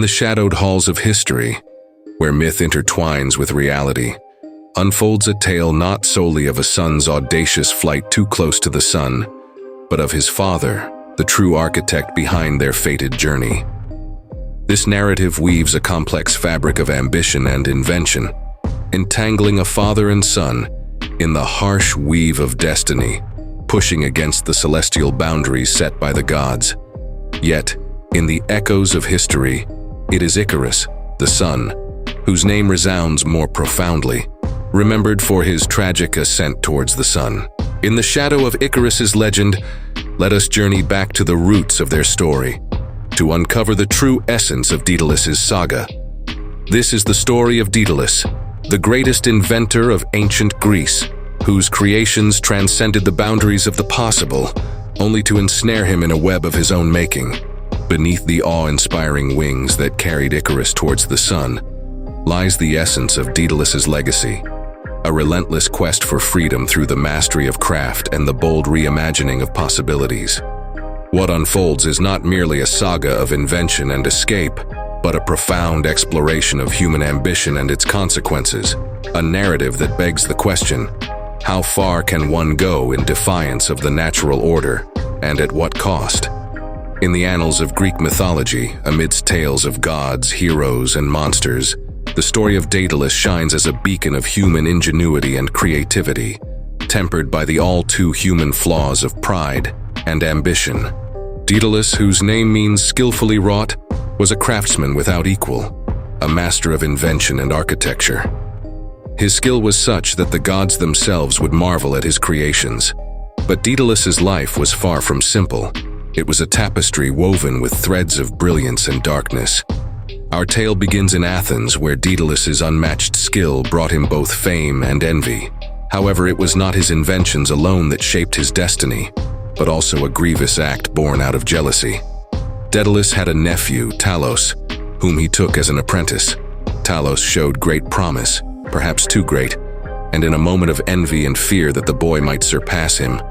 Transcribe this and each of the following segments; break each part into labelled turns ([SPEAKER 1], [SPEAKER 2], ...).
[SPEAKER 1] In the shadowed halls of history, where myth intertwines with reality, unfolds a tale not solely of a son's audacious flight too close to the sun, but of his father, the true architect behind their fated journey. This narrative weaves a complex fabric of ambition and invention, entangling a father and son in the harsh weave of destiny, pushing against the celestial boundaries set by the gods. Yet, in the echoes of history, it is Icarus, the son, whose name resounds more profoundly, remembered for his tragic ascent towards the sun. In the shadow of Icarus's legend, let us journey back to the roots of their story, to uncover the true essence of Daedalus's saga. This is the story of Daedalus, the greatest inventor of ancient Greece, whose creations transcended the boundaries of the possible, only to ensnare him in a web of his own making. Beneath the awe-inspiring wings that carried Icarus towards the sun lies the essence of Daedalus's legacy, a relentless quest for freedom through the mastery of craft and the bold reimagining of possibilities. What unfolds is not merely a saga of invention and escape, but a profound exploration of human ambition and its consequences, a narrative that begs the question, how far can one go in defiance of the natural order, and at what cost? In the annals of Greek mythology, amidst tales of gods, heroes, and monsters, the story of Daedalus shines as a beacon of human ingenuity and creativity, tempered by the all-too-human flaws of pride and ambition. Daedalus, whose name means skillfully wrought, was a craftsman without equal, a master of invention and architecture. His skill was such that the gods themselves would marvel at his creations. But Daedalus's life was far from simple. It was a tapestry woven with threads of brilliance and darkness. Our tale begins in Athens, where Daedalus's unmatched skill brought him both fame and envy. However, it was not his inventions alone that shaped his destiny, but also a grievous act born out of jealousy. Daedalus had a nephew, Talos, whom he took as an apprentice. Talos showed great promise, perhaps too great, and in a moment of envy and fear that the boy might surpass him,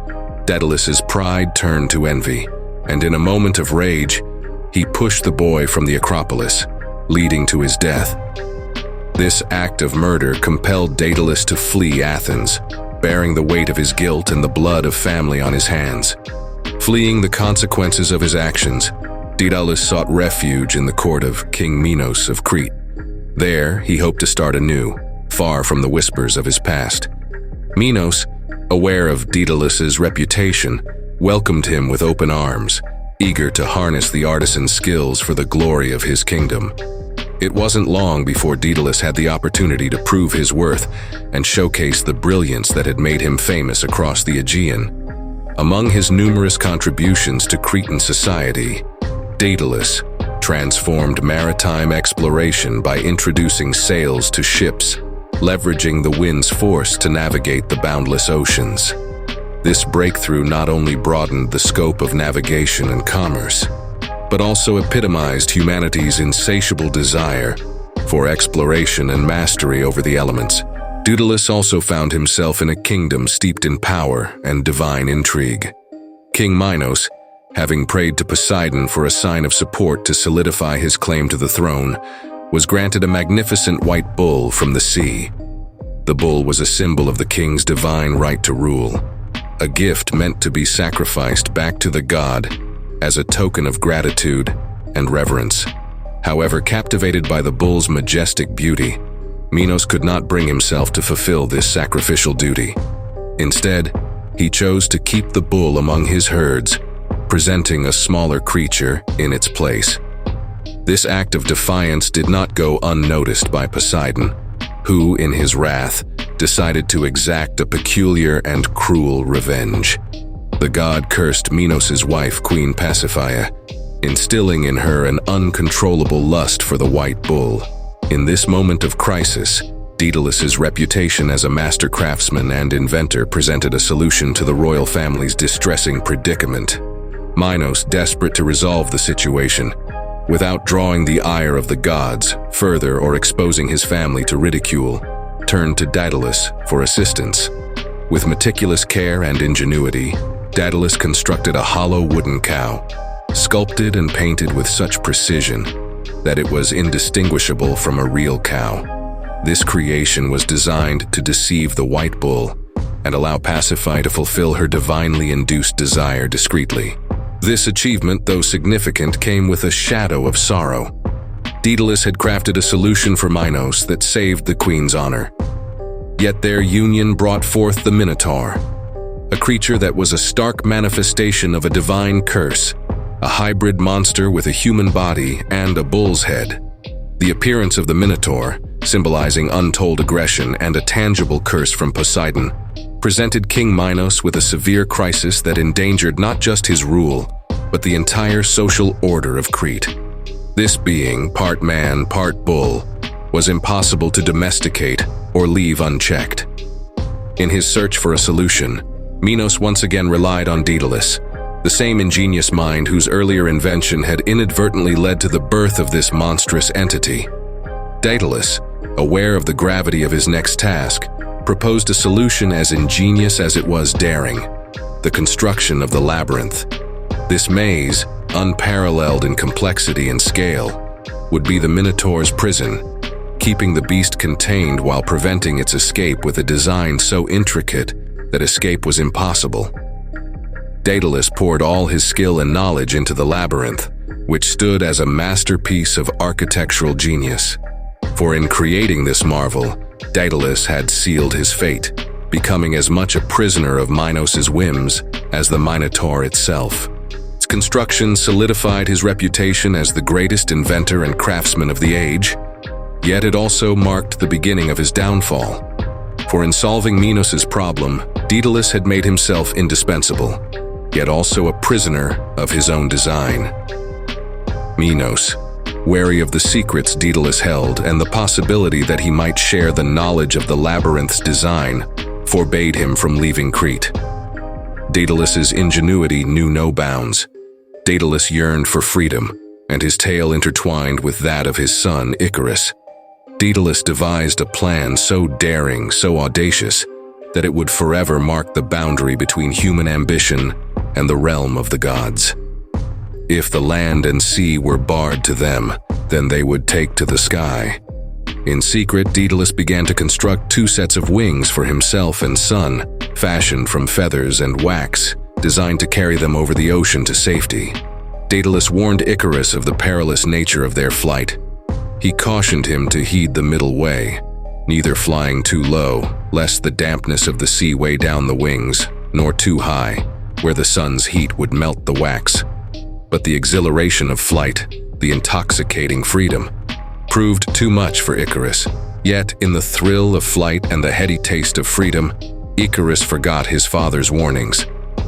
[SPEAKER 1] Daedalus's pride turned to envy, and in a moment of rage, he pushed the boy from the Acropolis, leading to his death. This act of murder compelled Daedalus to flee Athens, bearing the weight of his guilt and the blood of family on his hands. Fleeing the consequences of his actions, Daedalus sought refuge in the court of King Minos of Crete. There, he hoped to start anew, far from the whispers of his past. Minos, aware of Daedalus's reputation, welcomed him with open arms, eager to harness the artisan's skills for the glory of his kingdom. It wasn't long before Daedalus had the opportunity to prove his worth and showcase the brilliance that had made him famous across the Aegean. Among his numerous contributions to Cretan society, Daedalus transformed maritime exploration by introducing sails to ships, leveraging the wind's force to navigate the boundless oceans. This breakthrough not only broadened the scope of navigation and commerce, but also epitomized humanity's insatiable desire for exploration and mastery over the elements. Daedalus also found himself in a kingdom steeped in power and divine intrigue. King Minos, having prayed to Poseidon for a sign of support to solidify his claim to the throne, was granted a magnificent white bull from the sea. The bull was a symbol of the king's divine right to rule, a gift meant to be sacrificed back to the god as a token of gratitude and reverence. However, captivated by the bull's majestic beauty, Minos could not bring himself to fulfill this sacrificial duty. Instead, he chose to keep the bull among his herds, presenting a smaller creature in its place. This act of defiance did not go unnoticed by Poseidon, who, in his wrath, decided to exact a peculiar and cruel revenge. The god cursed Minos' wife, Queen Pasiphaë, instilling in her an uncontrollable lust for the white bull. In this moment of crisis, Daedalus' reputation as a master craftsman and inventor presented a solution to the royal family's distressing predicament. Minos, desperate to resolve the situation, without drawing the ire of the gods further or exposing his family to ridicule, turned to Daedalus for assistance. With meticulous care and ingenuity, Daedalus constructed a hollow wooden cow, sculpted and painted with such precision that it was indistinguishable from a real cow. This creation was designed to deceive the white bull and allow Pasiphaë to fulfill her divinely induced desire discreetly. This achievement, though significant, came with a shadow of sorrow. Daedalus had crafted a solution for Minos that saved the queen's honor. Yet their union brought forth the Minotaur, a creature that was a stark manifestation of a divine curse, a hybrid monster with a human body and a bull's head. The appearance of the Minotaur, symbolizing untold aggression and a tangible curse from Poseidon, presented King Minos with a severe crisis that endangered not just his rule, but the entire social order of Crete. This being, part man, part bull, was impossible to domesticate or leave unchecked. In his search for a solution, Minos once again relied on Daedalus, the same ingenious mind whose earlier invention had inadvertently led to the birth of this monstrous entity. Daedalus, aware of the gravity of his next task, proposed a solution as ingenious as it was daring: the construction of the labyrinth. This maze, unparalleled in complexity and scale, would be the Minotaur's prison, keeping the beast contained while preventing its escape with a design so intricate that escape was impossible. Daedalus poured all his skill and knowledge into the labyrinth, which stood as a masterpiece of architectural genius. For in creating this marvel, Daedalus had sealed his fate, becoming as much a prisoner of Minos' whims as the Minotaur itself. Its construction solidified his reputation as the greatest inventor and craftsman of the age, yet it also marked the beginning of his downfall. For in solving Minos' problem, Daedalus had made himself indispensable, yet also a prisoner of his own design. Minos, wary of the secrets Daedalus held and the possibility that he might share the knowledge of the labyrinth's design, forbade him from leaving Crete. Daedalus's ingenuity knew no bounds. Daedalus yearned for freedom, and his tale intertwined with that of his son Icarus. Daedalus devised a plan so daring, so audacious, that it would forever mark the boundary between human ambition and the realm of the gods. If the land and sea were barred to them, then they would take to the sky. In secret, Daedalus began to construct 2 sets of wings for himself and son, fashioned from feathers and wax, designed to carry them over the ocean to safety. Daedalus warned Icarus of the perilous nature of their flight. He cautioned him to heed the middle way, neither flying too low, lest the dampness of the sea weigh down the wings, nor too high, where the sun's heat would melt the wax. But the exhilaration of flight, the intoxicating freedom, proved too much for Icarus. Yet, in the thrill of flight and the heady taste of freedom, Icarus forgot his father's warnings.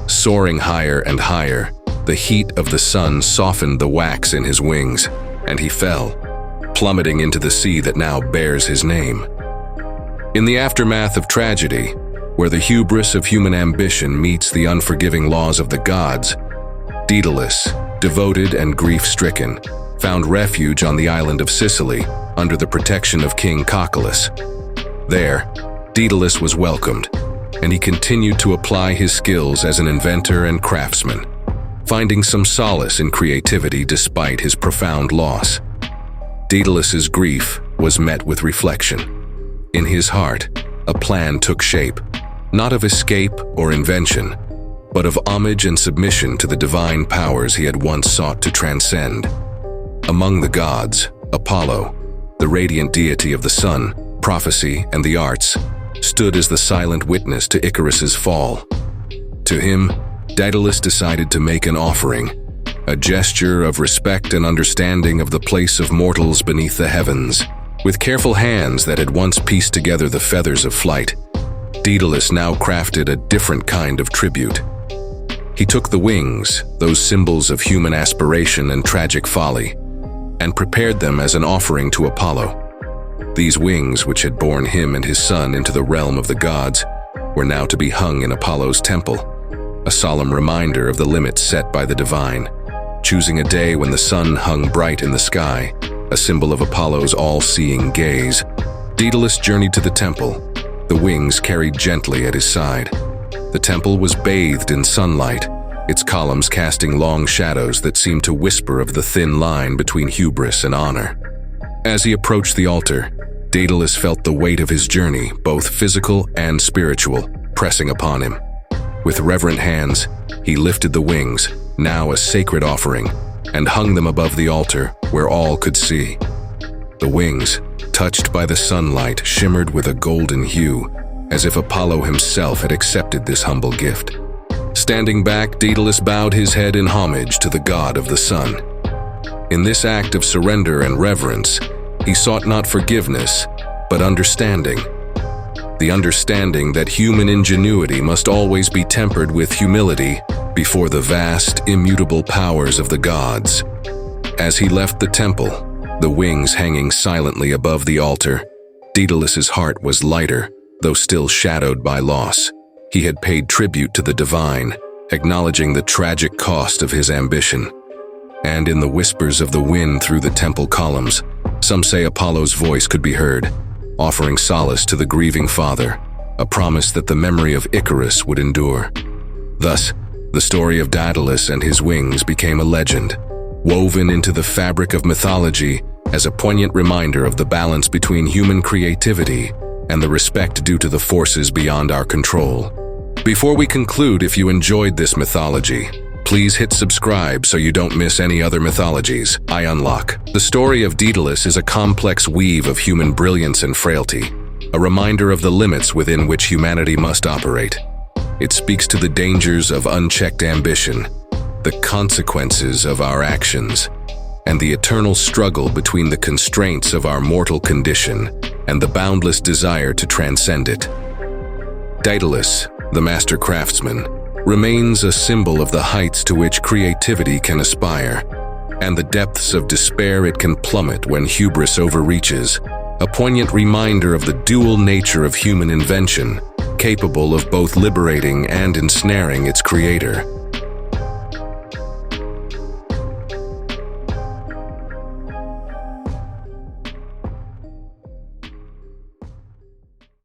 [SPEAKER 1] Soaring higher and higher, the heat of the sun softened the wax in his wings, and he fell, plummeting into the sea that now bears his name. In the aftermath of tragedy, where the hubris of human ambition meets the unforgiving laws of the gods, Daedalus, devoted and grief-stricken, found refuge on the island of Sicily under the protection of King Minos. There, Daedalus was welcomed, and he continued to apply his skills as an inventor and craftsman, finding some solace in creativity despite his profound loss. Daedalus's grief was met with reflection. In his heart, a plan took shape, not of escape or invention, but of homage and submission to the divine powers he had once sought to transcend. Among the gods, Apollo, the radiant deity of the sun, prophecy, and the arts, stood as the silent witness to Icarus's fall. To him, Daedalus decided to make an offering, a gesture of respect and understanding of the place of mortals beneath the heavens. With careful hands that had once pieced together the feathers of flight, Daedalus now crafted a different kind of tribute. He took the wings, those symbols of human aspiration and tragic folly, and prepared them as an offering to Apollo. These wings, which had borne him and his son into the realm of the gods, were now to be hung in Apollo's temple, a solemn reminder of the limits set by the divine. Choosing a day when the sun hung bright in the sky, a symbol of Apollo's all-seeing gaze, Daedalus journeyed to the temple, the wings carried gently at his side. The temple was bathed in sunlight, its columns casting long shadows that seemed to whisper of the thin line between hubris and honor. As he approached the altar, Daedalus felt the weight of his journey, both physical and spiritual, pressing upon him. With reverent hands, he lifted the wings, now a sacred offering, and hung them above the altar where all could see. The wings, touched by the sunlight, shimmered with a golden hue, as if Apollo himself had accepted this humble gift. Standing back, Daedalus bowed his head in homage to the god of the sun. In this act of surrender and reverence, he sought not forgiveness, but understanding. The understanding that human ingenuity must always be tempered with humility before the vast, immutable powers of the gods. As he left the temple, the wings hanging silently above the altar, Daedalus's heart was lighter, though still shadowed by loss. He had paid tribute to the divine, acknowledging the tragic cost of his ambition. And in the whispers of the wind through the temple columns, some say Apollo's voice could be heard, offering solace to the grieving father, a promise that the memory of Icarus would endure. Thus, the story of Daedalus and his wings became a legend, woven into the fabric of mythology as a poignant reminder of the balance between human creativity and the respect due to the forces beyond our control. Before we conclude, if you enjoyed this mythology, please hit subscribe so you don't miss any other mythologies I unlock. The story of Daedalus is a complex weave of human brilliance and frailty, a reminder of the limits within which humanity must operate. It speaks to the dangers of unchecked ambition, the consequences of our actions, and the eternal struggle between the constraints of our mortal condition and the boundless desire to transcend it. Daedalus, the master craftsman, remains a symbol of the heights to which creativity can aspire, and the depths of despair it can plummet when hubris overreaches, a poignant reminder of the dual nature of human invention, capable of both liberating and ensnaring its creator.